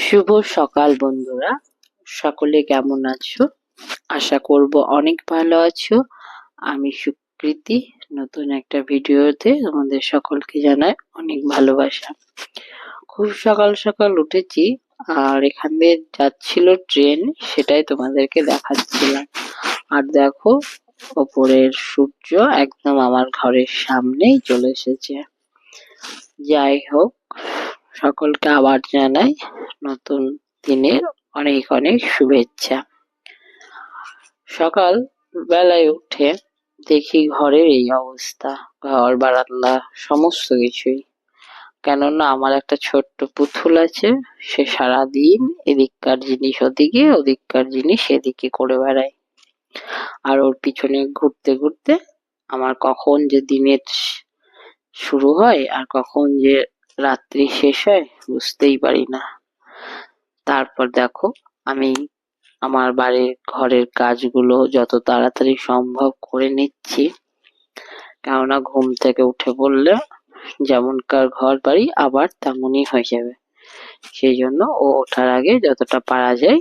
শুভ সকাল বন্ধুরা, সকলে কেমন আছো? আশা করব অনেক ভালো আছো। আমি সুকৃতি নতুন একটা ভিডিওতে তোমাদের সকলকে জানাই অনেক ভালোবাসা। খুব সকাল সকাল উঠেছি, আর এখান দিয়ে যাচ্ছিল ট্রেন, সেটাই তোমাদেরকে দেখাচ্ছিলাম। আর দেখো, ওপরের সূর্য একদম আমার ঘরের সামনেই চলে এসেছে। যাই হোক, সকলকে আবার জানাই নতুন দিনের অনেক অনেক শুভেচ্ছা। সকাল বেলায় উঠে দেখি ঘরের এই অবস্থা, ঘর বারান্দা সমস্ত কিছুই। কেননা আমার একটা ছোট্ট পুতুল আছে, সে সারাদিন এদিককার জিনিস ওদিকে, ওদিককার জিনিস এদিকে করে বেড়ায়। আর ওর পিছনে ঘুরতে ঘুরতে আমার কখন যে দিনের শুরু হয় আর কখন যে রাত্রি শেষ হয় বুঝতেই পারি না। তারপর দেখো, আমি আমার বাড়ির ঘরের কাজগুলো যত তাড়াতাড়ি সম্ভব করে নিচ্ছি, কেননা ঘুম থেকে উঠে পড়লে যেমনকার ঘর বাড়ি আবার তেমনই হয়ে যাবে। সেই জন্য ও ওঠার আগে যতটা পারা যায়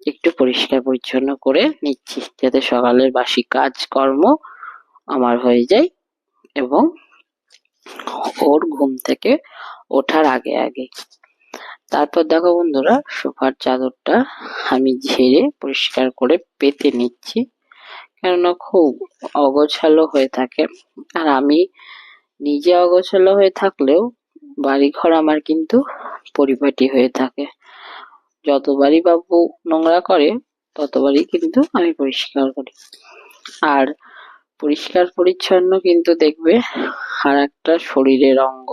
একটু পরিষ্কার পরিচ্ছন্ন করে নিচ্ছি, যাতে সকালের বাসি কাজকর্ম আমার হয়ে যায় এবং ওর ঘুম থেকে ওঠার আগে আগে। তারপর দেখো বন্ধুরা, সোফার চাদরটা আমি ঝেড়ে পরিষ্কার করে পেতে নিচ্ছি, কেননা খুব অগোছালো হয়ে থাকে। আর আমি নিজে অগোছালো হয়ে থাকলেও বাড়িঘর আমার কিন্তু পরিপাটি হয়ে থাকে। যতবারই বাবু নোংরা করে ততবারই কিন্তু আমি পরিষ্কার করি। আর পরিষ্কার পরিচ্ছন্ন কিন্তু দেখবে আর একটা শরীরের অঙ্গ।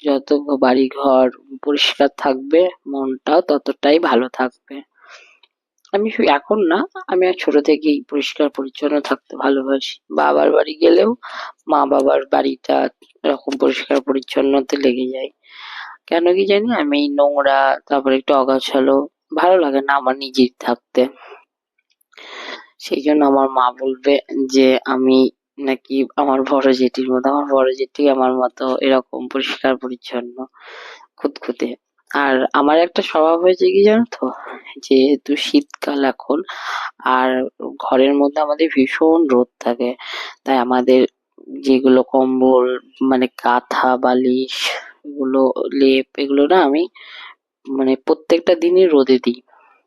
যত বাড়িঘর পরিষ্কার থাকবে মনটাও ততটাই ভালো থাকবে। আমি এখন না, আমি আর ছোট থেকেই পরিষ্কার পরিচ্ছন্ন থাকতে ভালোবাসি। বাবার বাড়ি গেলেও মা বাবার বাড়িটা এরকম পরিষ্কার পরিচ্ছন্নতে লেগে যায়। কেন কি জানি, আমি এই নোংরা তারপরে একটু অগোছালো ভালো লাগে না আমার নিজের থাকতে। সেই জন্য আমার মা বলবে যে আমি নাকি আমার বড় জেঠির মতো। আমার বড় জেঠি আমার মতো এরকম পরিষ্কার পরিচ্ছন্ন, খুঁতখুঁতে। আর আমার একটা স্বভাব হয়েছে কি জানো তো, যেহেতু শীতকাল এখন, আর ঘরের মধ্যে আমাদের ভীষণ রোদ থাকে, তাই আমাদের যেগুলো কম্বল মানে কাঁথা বালিশ এগুলো লেপ এগুলো না আমি মানে প্রত্যেকটা দিনই রোদে দিই,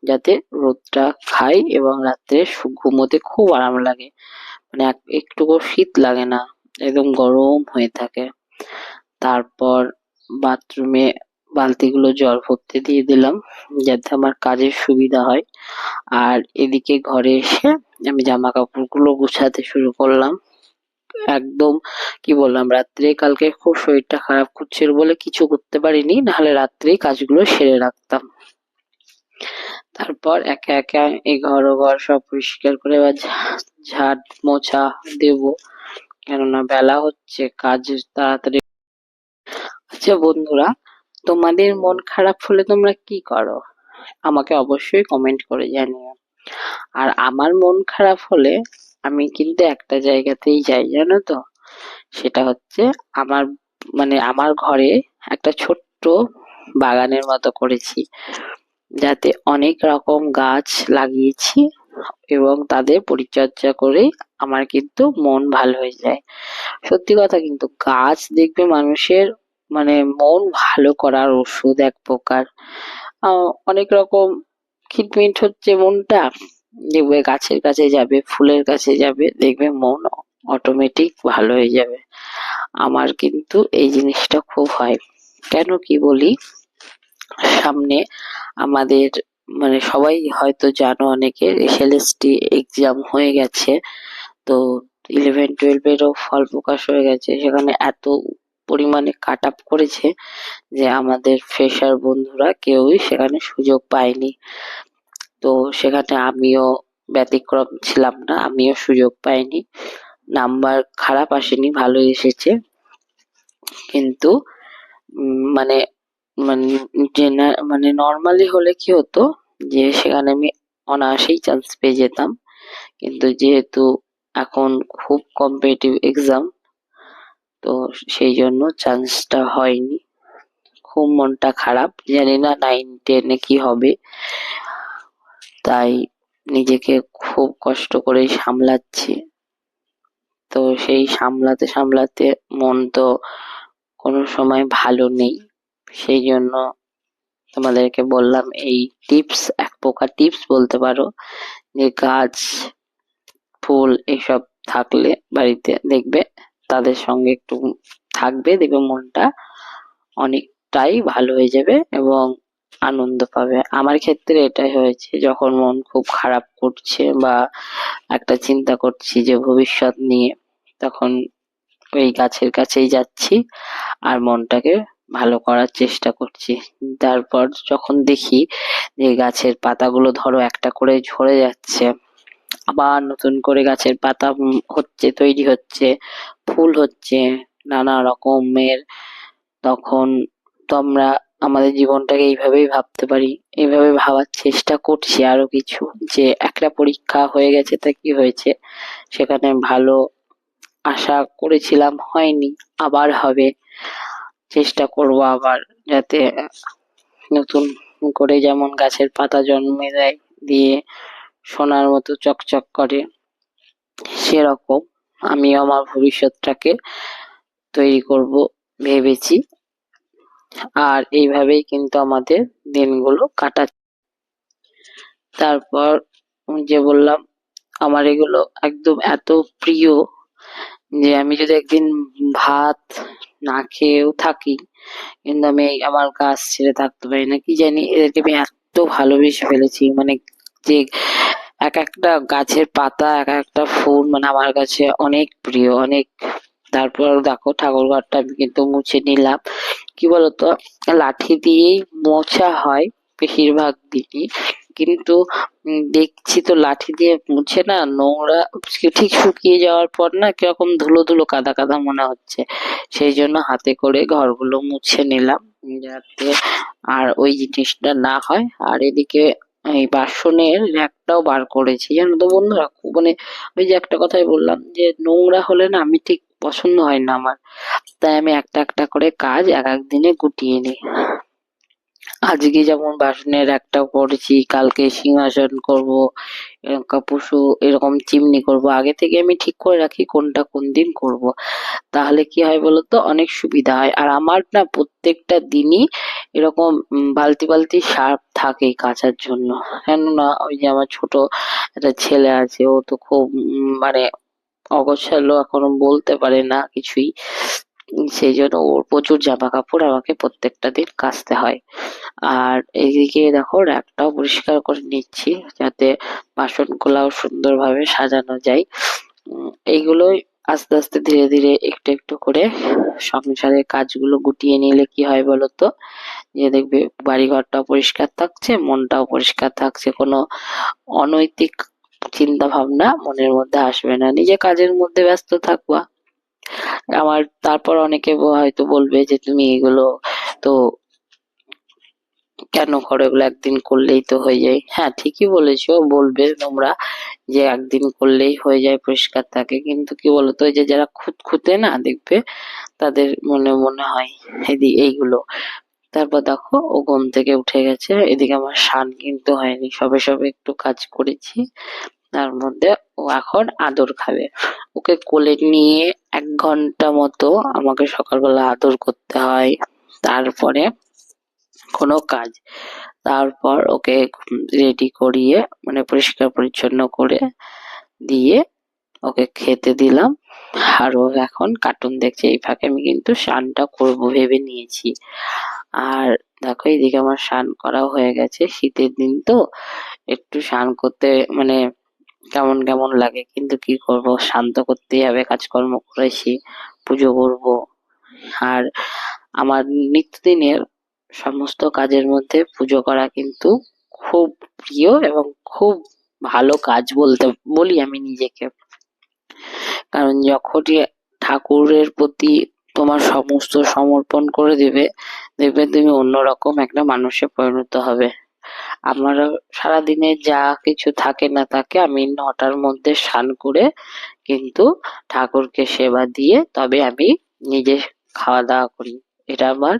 যাতে রোদটা খাই এবং রাত্রে ঘুমোতে খুব আরাম লাগে। মানে একটুকু শীত লাগে না, একদম গরম হয়ে থাকে। তারপর বাথরুমে বালতিগুলো জল ভরতে দিয়ে দিলাম, যাতে আমার কাজের সুবিধা হয়। আর এদিকে ঘরে এসে আমি জামা কাপড়গুলো গুছাতে শুরু করলাম। একদম কি বললাম, রাত্রে কালকে খুব শরীরটা খারাপ করছিল বলে কিছু করতে পারিনি, নাহলে রাত্রেই কাজগুলো সেরে রাখতাম। তারপর একে একে এই ঘর ও ঘর সব পরিষ্কার করে এবার ঝাড় মোছা দেব, কেননা বেলা হচ্ছে, কাজ তাড়াতাড়ি। আচ্ছা বন্ধুরা, তোমাদের মন খারাপ হলে তোমরা কি করো? আমাকে অবশ্যই কমেন্ট করে জানিও। আর আমার মন খারাপ হলে আমি কিন্তু একটা জায়গাতেই যাই, জানো তো, সেটা হচ্ছে আমার আমার ঘরে একটা ছোট্ট বাগানের মতো করেছি, যাতে অনেক রকম গাছ লাগিয়েছি এবং তাদের পরিচর্যা করে আমার কিন্তু মন ভালো হয়ে যায়। সত্যি কথা, কিন্তু গাছ দেখবে মানুষের মন ভালো করার ওষুধ এক প্রকার। অনেক রকম খিটমিট হচ্ছে মনটা, দেখবে গাছের কাছে যাবে, ফুলের কাছে যাবে, দেখবে মন অটোমেটিক ভালো হয়ে যাবে। আমার কিন্তু এই জিনিসটা খুব হয়। কেন কি বলি, সামনে আমাদের সবাই হয়তো জানো, অনেকের এসএলএসটি এক্সাম হয়ে গেছে। তো 11-12 এরও ফল প্রকাশ হয়ে গেছে। সেখানে এত পরিমাণে কাট আপ করেছে যে আমাদের ফ্রেশার বন্ধুরা কেউই সেখানে সুযোগ পায়নি। তো সেখানে আমিও ব্যতিক্রম ছিলাম না, আমিও সুযোগ পাইনি। নাম্বার খারাপ আসেনি, ভালো এসেছে। কিন্তু মানে নর্মালি হলে কি হতো, যে সেখানে আমি অনায়াসেই চান্স পেয়ে যেতাম। কিন্তু যেহেতু এখন খুব কম্পিটিটিভ এক্সাম, তো সেই জন্য চান্সটা হয়নি। খুব মনটা খারাপ, জানি না 9-10 কি হবে, তাই নিজেকে খুব কষ্ট করে সামলাচ্ছি। তো সেই সামলাতে সামলাতে মন তো কোনো সময় ভালো নেই, সেই জন্য তোমাদেরকে বললাম এই টিপস, এক প্রকার টিপস বলতে পারো, যে গাছ ফুল এসব থাকলে বাড়িতে দেখবে তাদের সঙ্গে একটু থাকবে, দেখবে মনটা অনেকটাই ভালো হয়ে যাবে এবং আনন্দ পাবে। আমার ক্ষেত্রে এটাই হয়েছে, যখন মন খুব খারাপ করছে বা একটা চিন্তা করছি যে ভবিষ্যৎ নিয়ে, তখন ওই গাছের কাছেই যাচ্ছি আর মনটাকে ভালো করার চেষ্টা করছি। তারপর যখন দেখি যে গাছের পাতাগুলো ধরো একটা করে ঝরে যাচ্ছে, আবার নতুন করে গাছের পাতা হচ্ছে, তৈরি হচ্ছে, ফুল হচ্ছে নানা রকমের, তখন তো আমরা আমাদের জীবনটাকে এইভাবেই ভাবতে পারি। এইভাবে ভাবার চেষ্টা করছি আরো কিছু, যে একটা পরীক্ষা হয়ে গেছে তা কি হয়েছে, সেখানে ভালো আশা করেছিলাম হয়নি, আবার হবে, চেষ্টা করব আবার, যাতে নতুন করে যেমন গাছের পাতা জন্মে দেয়, দিয়ে সোনার মতো চকচক করে, সেরকম আমি আমার ভবিষ্যৎটাকে তৈরি করব ভেবেছি। আর এইভাবেই কিন্তু আমাদের দিনগুলো কাটাচ্ছে। তারপর যে বললাম, আমার এগুলো একদম এত প্রিয় যে আমি যদি একদিন ভাত না খেয়েও থাকি, কিন্তু আমি আমার গাছ ছেড়ে থাকতে পারি না। কি জানি এদেরকে আমি এত ভালোবেসে ফেলেছি, মানে যে এক একটা গাছের পাতা, এক একটা ফুল, মানে আমার কাছে অনেক প্রিয়, অনেক। তারপর দেখো ঠাকুর ঘরটা আমি কিন্তু মুছে নিলাম। কি বলতো, লাঠি দিয়েই মোছা হয় বেশিরভাগ দিনই, কিন্তু দেখছি তো লাঠি দিয়ে মুছে না, নোংরা ঠিক শুকিয়ে যাওয়ার পর না কিরকম ধুলো ধুলো কাদা কাদা মনে হচ্ছে, সেই জন্য হাতে করে ঘরগুলো মুছে নিলাম, যাতে আর ওই জিনিসটা না হয়। আর এদিকে এই বাসনের র্যাকটাও বার করেছি, জানো তো বন্ধুরা, মানে ওই যে একটা কথাই বললাম যে নোংরা হলে না আমি ঠিক পছন্দ হয় না আমার, তাই আমি একটা একটা করে কাজ এক এক দিনে গুটিয়ে নিই। আজকে যেমন বাসনের একটা করেছি, কালকে সিংহাসন করব, এরকম কাপুসু, এরকম চিমনি করব, আগে থেকে আমি ঠিক করে রাখি কোনটা কোন দিন করব, তাহলে কি হয় বলতো, অনেক সুবিধা হয়। আর আমার না প্রত্যেকটা দিনই এরকম বালতি বালতি সার্ফ থাকে কাচার জন্য, কেননা ওই যে আমার ছোট একটা ছেলে আছে, ও তো খুব মানে অগোছালো, এখনো বলতে পারে না কিছুই, সেই জন্য ওর প্রচুর জামা কাপড় আমাকে প্রত্যেকটা দিন কাচতে হয়। আর এইদিকে দেখো র্যাকটাও পরিষ্কার করে নিচ্ছি, যাতে বাসনগুলাও সুন্দরভাবে সাজানো যায়। এইগুলোই আস্তে আস্তে ধীরে ধীরে একটু একটু করে সংসারের কাজগুলো গুটিয়ে নিলে কি হয় বলতো, যে দেখবে বাড়িঘরটাও পরিষ্কার থাকছে, মনটাও পরিষ্কার থাকছে, কোনো অনৈতিক চিন্তা ভাবনা মনের মধ্যে আসবে না, নিজে কাজের মধ্যে ব্যস্ত থাকবা। আমার তারপর অনেকে হয়তো বলবে যে তুমি এগুলো তো কেন করো, এগুলো একদিন করলেই তো হয়ে যায়। হ্যাঁ ঠিকই বলেছো, বলবে তোমরা যে একদিন করলেই হয়ে যায়, পরিষ্কার থাকে, কিন্তু কি বলতো, ওই যে যারা খুঁতখুঁতে না দেখবে, তাদের মনে মনে হয় এইগুলো। তারপর দেখো ও ঘুম থেকে উঠে গেছে, এদিকে আমার স্নান কিন্তু হয়নি, সবে সবে একটু কাজ করেছি, তার মধ্যে ও এখন আদর খাবে। ওকে কোলে নিয়ে 1 ঘন্টা মতো আমাকে সকালবেলা আদর করতে হয়, তারপরে কোনো কাজ, তারপর ওকে রেডি করিয়ে মানে পরিষ্কার পরিচ্ছন্ন করে দিয়ে ওকে খেতে দিলাম। আর ও এখন কার্টুন দেখছে, এই ফাঁকে আমি কিন্তু স্নানটা করবো ভেবে নিয়েছি। আর দেখো এইদিকে আমার স্নান করাও হয়ে গেছে, শীতের দিন তো একটু স্নান করতে মানে কেমন কেমন লাগে, কিন্তু কি করব, স্নান তো করতেই হবে, কাজকর্ম করেছি, পুজো করব। আর আমার নিত্যদিনের সমস্ত কাজের মধ্যে পুজো করা কিন্তু খুব প্রিয় এবং খুব ভালো কাজ বলতে বলি আমি নিজেকে। কারণ যখনই ঠাকুরের প্রতি তোমার সমস্ত সমর্পণ করে দেবে, দেখবে তুমি অন্যরকম একটা মানুষে পরিণত হবে। আমার সারাদিনে যা কিছু থাকে না থাকে, আমি 9টার মধ্যে স্নান করে কিন্তু ঠাকুরকে সেবা দিয়ে তবে আমি নিজে খাওয়া দাওয়া করি, এটা আমার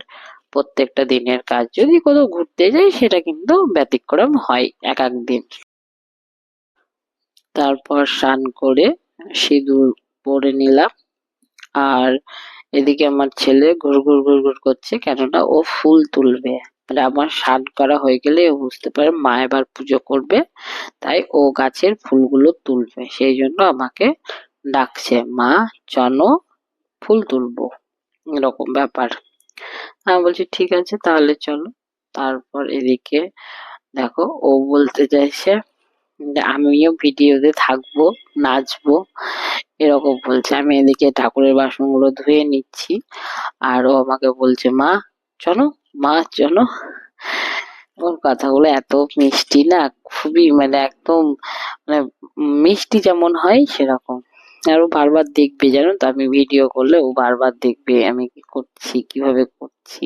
প্রত্যেকটা দিনের কাজ। যদি কোথাও ঘুরতে যাই সেটা কিন্তু ব্যতিক্রম হয় এক এক দিন। তারপর স্নান করে সিঁদুর পরে নিলাম। আর এদিকে আমার ছেলে ঘুরঘুর ঘুরঘুর করছে, কেননা ও ফুল তুলবে। মানে আমার স্নান করা হয়ে গেলে ও বুঝতে পারে মা এবার পুজো করবে, তাই ও গাছের ফুলগুলো তুলবে। সেই জন্য আমাকে ডাকছে, মা চলো ফুল তুলবো, এরকম ব্যাপার। আমি বলছি ঠিক আছে তাহলে চলো। তারপর এদিকে দেখো ও বলতে চাইছে যে আমিও ভিডিওতে থাকবো, নাচবো, এরকম বলছে। আমি এদিকে ঠাকুরের বাসনগুলো ধুয়ে নিচ্ছি, আর ও আমাকে বলছে মা চলো, মা চলো। ওর কথাগুলো এত মিষ্টি না, খুবই মানে একদম মানে মিষ্টি যেমন হয় সেরকম। আর ও বারবার দেখবে, জানো তো, আমি ভিডিও করলে ও বারবার দেখবে আমি কি করছি, কিভাবে করছি।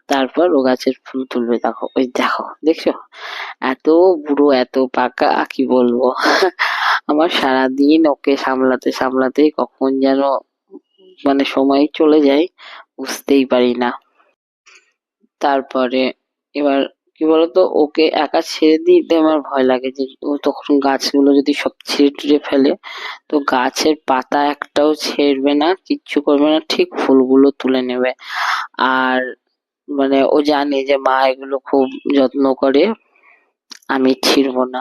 তারপর ও গাছের ফুল তুলবে। দেখো, ওই দেখো, দেখছো, এত বুড়ো এত পাকা, কি বলবো। আমার সারাদিন ওকে সামলাতে সামলাতে কখন যেন মানে সময় চলে যায় বুঝতেই পারি না। তারপরে এবার কি বলতো, ওকে একা ছেড়ে দিতে আমার ভয় লাগে, যে ও তখন গাছগুলো যদি সব ছিঁড়ে টুড়ে ফেলে, তো গাছের পাতা একটাও ছেড়বে না, কিচ্ছু করবে না, ঠিক ফুলগুলো তুলে নেবে। আর মানে ও জানে যে মা এগুলো খুব যত্ন করে, আমি ছিড়বো না।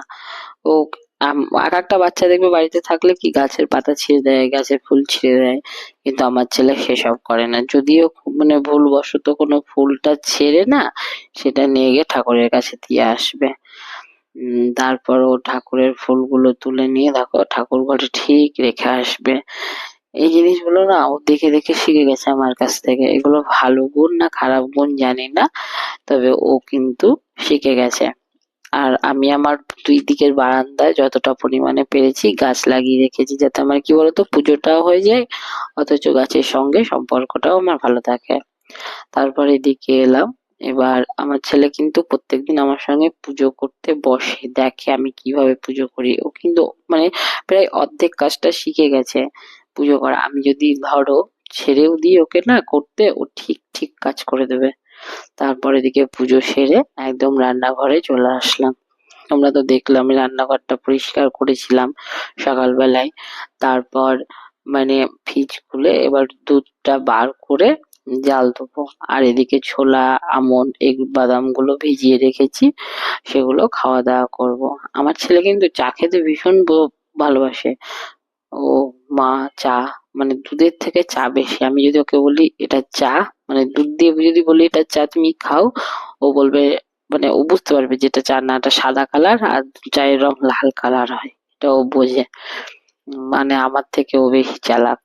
ও আর একটা বাচ্চা দেখবে বাড়িতে থাকলে কি গাছের পাতা ছিঁড়ে দেয়, গাছের ফুল ছিঁড়ে দেয়, কিন্তু আমার ছেলে সেসব করে না। যদিও মানে ভুলবশত কোনো ফুলটা ছেড়ে না, সেটা নিয়ে গিয়ে ঠাকুরের কাছে দিয়ে আসবে। তারপর ও ঠাকুরের ফুলগুলো তুলে নিয়ে দেখো ঠাকুর ঘরে ঠিক রেখে আসবে। এই জিনিসগুলো না ও দেখে দেখে শিখে গেছে আমার কাছ থেকে। এগুলো ভালো গুণ না খারাপ গুণ জানি না, তবে ও কিন্তু শিখে গেছে। আর আমি আমার দুই দিকের বারান্দায় যতটা পরিমাণে পেরেছি গাছ লাগিয়ে রেখেছি, যাতে আমার কি বলতো পুজোটাও হয়ে যায়, অথচ গাছের সঙ্গে সম্পর্কটাও আমার ভালো থাকে। তারপর এদিকে এলাম। এবার আমার ছেলে কিন্তু প্রত্যেকদিন আমার সঙ্গে পুজো করতে বসে, দেখে আমি কিভাবে পুজো করি। ও কিন্তু মানে প্রায় অর্ধেক কাজটা শিখে গেছে পুজো করা। আমি যদি ধরো ছেড়েও দিই ওকে না করতে, ও ঠিক ঠিক কাজ করে দেবে। তারপর এদিকে পুজো সেরে একদম রান্নাঘরে চলে আসলাম। তোমরা তো দেখলে আমি রান্নাঘরটা পরিষ্কার করেছিলাম সকালবেলায়। তারপর মানে ফ্রিজ খুলে এবার দুধটা বার করে জাল দেবো। আর এদিকে ছোলা, আমন্ড, এই বাদামগুলো ভিজিয়ে রেখেছি, সেগুলো খাওয়া দাওয়া করব। আমার ছেলে কিন্তু চা খেতে ভীষণ ভালোবাসে। ও মা চা, মানে দুধের থেকে চা বেশি। আমি যদি ওকে বলি এটা চা, মানে দুধ দিয়ে যদি বলি এটা চা তুমি খাও, ও বলবে, মানে ও বুঝতে পারবে যেটা চা না, এটা সাদা কালার আর চায়ের রং লাল কালার হয়, এটা ও বোঝে। মানে আমার থেকে ও বেশি চালাক।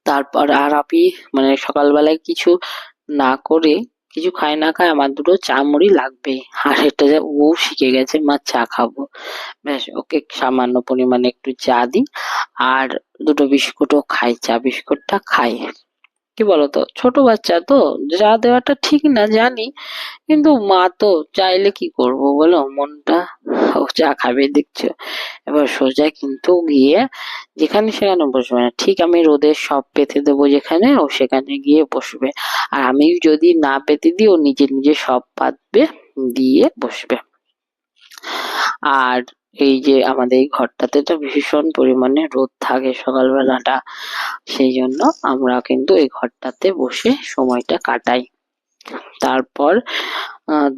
তারপর আর আমি মানে সকালবেলায় কিছু না করে, কিছু খাই না খাই, আমার দুটো চা মুড়ি লাগবেই। আর এটা যে ও শিখে গেছে মা চা খাবো, ব্যাস ওকে সামান্য পরিমাণে একটু চা দিই, আর দুটো বিস্কুটও খাই, চা বিস্কুটটা খাই। কি বলতো, ছোট বাচ্চা তো, যা দেওয়াটা ঠিক না জানি, কিন্তু মা তো চাইলে কি করব বলো, মনটা, ও চা খাবে দেখছো। এবার সোজা কিন্তু গিয়ে যেখানে সেখানে বসবে না, ঠিক আমি রোদের সব পেতে দেবো যেখানে, ও সেখানে গিয়ে বসবে। আর আমি যদি না পেতে দিই, ও নিজে নিজে সব পাতবে, দিয়ে বসবে। আর এই যে আমাদের এই ঘরটাতে তো ভীষণ পরিমাণে রোদ থাকে সকালবেলাটা, সেই জন্য আমরা কিন্তু এই ঘরটাতে বসে সময়টা কাটাই। তারপর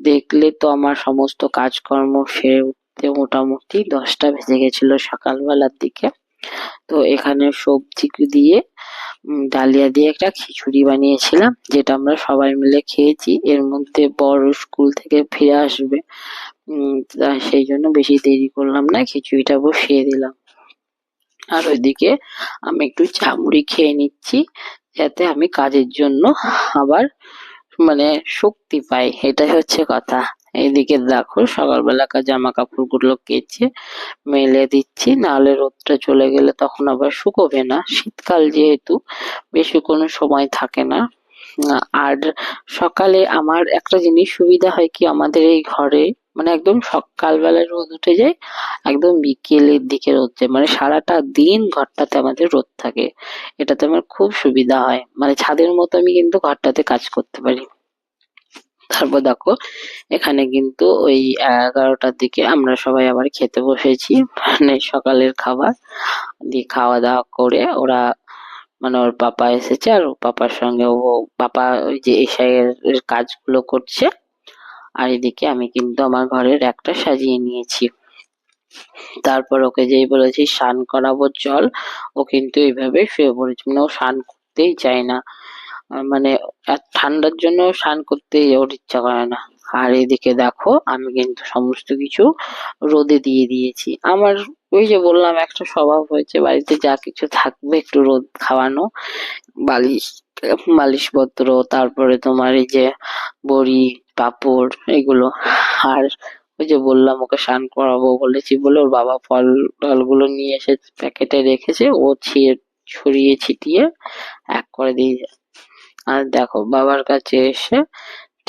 দেখলে তো আমার সমস্ত কাজকর্ম সেরে উঠতে মোটামুটি 10টা বেজে গেছিল সকালবেলার দিকে। তো এখানে সবজি দিয়ে ডালিয়া দিয়ে একটা খিচুড়ি বানিয়েছিলাম, যেটা আমরা সবাই মিলে খেয়েছি। এর মধ্যে বড় স্কুল থেকে ফিরে আসবে, সেই জন্য বেশি দেরি করলাম না, খিচুড়িটা বসিয়ে দিলাম। আর ওইদিকে আমি একটু চা মুড়ি খেয়ে নিচ্ছি, যাতে আমি কাজের জন্য আবার মানে শক্তি পাই, এটাই হচ্ছে কথা। এইদিকে দেখো সকালবেলাকার জামা কাপড়গুলো কেচে মেলে দিচ্ছি, নাহলে রোদটা চলে গেলে তখন আবার শুকোবে না। শীতকাল যেহেতু বেশি কোনো সময় থাকে না। আর সকালে আমার একটা জিনিস সুবিধা হয় কি, আমাদের এই ঘরে মানে একদম সকালবেলায় রোদ উঠে যায়, একদম বিকেলের দিকে রোদ যায়, মানে সারাটা দিন ঘরটাতে আমাদের রোদ থাকে। এটাতে আমার খুব সুবিধা হয়, মানে ছাদের মতো আমি কিন্তু ঘরটাতে কাজ করতে পারি। তারপর দেখো এখানে কিন্তু ওই 11টার দিকে আমরা সবাই আবার খেতে বসেছি, মানে সকালের খাবার দিয়ে খাওয়া দাওয়া করে ওরা, মানে ওর পাপা এসেছে আর ওর পাপার সঙ্গে ও, পাপা ওই যে এর কাজগুলো করছে, আর এদিকে আমি কিন্তু আমার ঘরের একটা সাজিয়ে নিয়েছি। তারপর ওকে যেই বলেছি স্নান করাবো চল, ও কিন্তু এইভাবে শুয়ে পড়েছে, মানে ও স্নান করতেই চায় না। মানে আর ঠান্ডার জন্য স্নান করতে ওর ইচ্ছা করে না। আর এদিকে দেখো আমি কিন্তু সমস্ত কিছু রোদে দিয়ে দিয়েছি। আমার ওই যে বললাম একটা স্বভাব হয়েছে, বাড়িতে যা কিছু থাকবে একটু রোদ খাওয়ানো, বালিশ মালিশপত্র, তারপরে তোমার এই যে বড়ি, পাঁপড় এগুলো। আর ওই যে বললাম ওকে স্নান করাবো বলেছি বলে ওর বাবা ফল টলগুলো নিয়ে এসে প্যাকেটে রেখেছে, ও ছড়িয়ে ছিটিয়ে এক করে দিয়ে যায়। আর দেখো বাবার কাছে এসে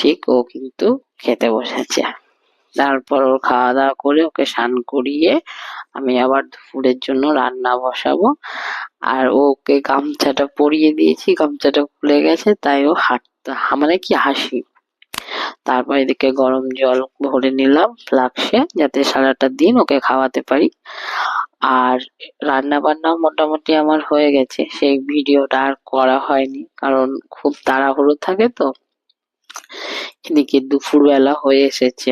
ঠিক ও কিন্তু খেতে বসেছে। তারপর ওর খাওয়া দাওয়া করে ওকে স্নান করিয়ে আমি আবার দুপুরের জন্য রান্না বসাবো। আর ওকে গামছাটা পরিয়ে দিয়েছি, গামছাটা খুলে গেছে তাই ও মানে কি হাসি। তারপর এদিকে গরম জল ভরে নিলাম ফ্লাক্সে, যাতে সারাটা দিন ওকে খাওয়াতে পারি। আর রান্না বান্না মোটামুটি আমার হয়ে গেছে, সেই ভিডিওটা আর করা হয়নি কারণ খুব তাড়াহুড়ো থাকে তো। এদিকে দুপুরবেলা হয়ে এসেছে,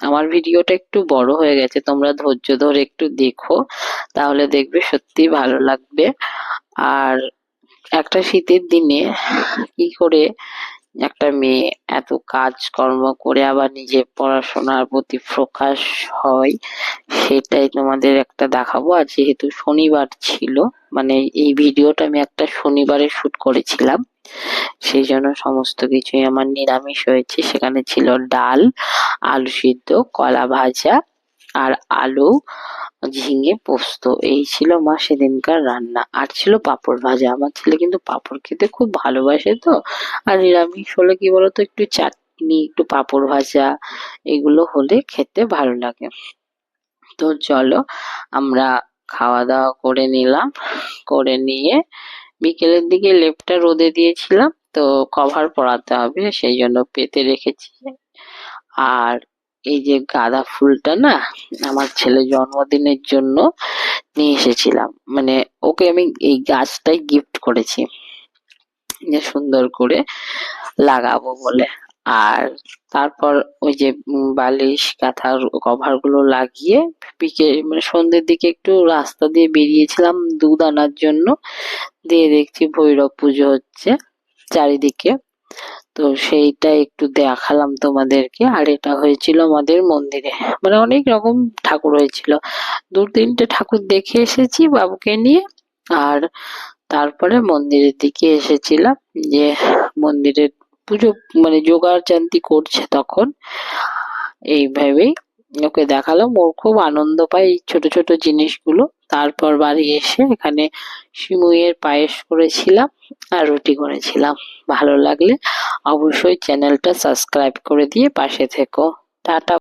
আমার ভিডিওটা একটু বড় হয়ে গেছে, তোমরা ধৈর্য ধরে একটু দেখো, তাহলে দেখবে সত্যি ভালো লাগবে। আর একটা শীতের দিনে কি করে একটা মেয়ে এত কাজকর্ম করে আবার নিজের পড়াশোনার প্রতি ফোকাস হয়, সেটাই তোমাদের একটা দেখাবো। আর যেহেতু শনিবার ছিল, মানে এই ভিডিওটা আমি একটা শনিবারে শুট করেছিলাম, সেই জন্য সমস্ত কিছুই আমার নিরামিষ হয়েছে। সেখানে ছিল ডাল, আলু সিদ্ধ, কলা ভাজা আর আলু ঝিঙে পোস্ত, এই ছিল মা সেদিনকার রান্না। আর ছিল পাঁপড় ভাজা, আমার ছেলে কিন্তু পাঁপড় খেতে খুব ভালোবাসে তো। আর নিরামিষ হলে কি বলতো, একটু চাটনি, একটু পাঁপড় ভাজা এগুলো হলে খেতে ভালো লাগে। তো চলো আমরা খাওয়া দাওয়া করে নিলাম, করে নিয়ে বিকেলের দিকে লেপটা রোদে দিয়েছিলাম, তো কভার পরাতে হবে সেই জন্য পেতে রেখেছি। আর এই যে গাঁদা ফুলটা না, আমার ছেলে জন্মদিনের জন্য নিয়ে এসেছিলাম, মানে ওকে আমি এই গাছটাই গিফট করেছি যে সুন্দর করে লাগাবো বলে। আর তারপর ওই যে বালিশ কাঁথার কভার গুলো লাগিয়ে মানে সন্ধ্যের দিকে একটু রাস্তা দিয়ে বেরিয়েছিলাম দুধ আনার জন্য, দিয়ে দেখছি ভৈরব পুজো হচ্ছে চারিদিকে, তো সেইটা একটু দেখালাম তোমাদেরকে। আর এটা হয়েছিল আমাদের মন্দিরে, মানে অনেক রকম ঠাকুর হয়েছিল, 2-3টে ঠাকুর দেখে এসেছি বাবুকে নিয়ে। আর তারপরে মন্দিরের দিকে এসেছিলাম, যে মন্দিরের পুজো মানে জোগাড় জান্তি করছে তখন, এইভাবেই ওকে দেখালাম, ওর খুব আনন্দ পায় এই ছোট ছোট জিনিসগুলো। তারপর বাড়ি এসে এখানে সিমুইয়ের পায়েস করেছিলাম আর রুটি করেছিলাম। ভালো লাগলে অবশ্যই চ্যানেলটা সাবস্ক্রাইব করে দিয়ে পাশে থেকো। টাটা।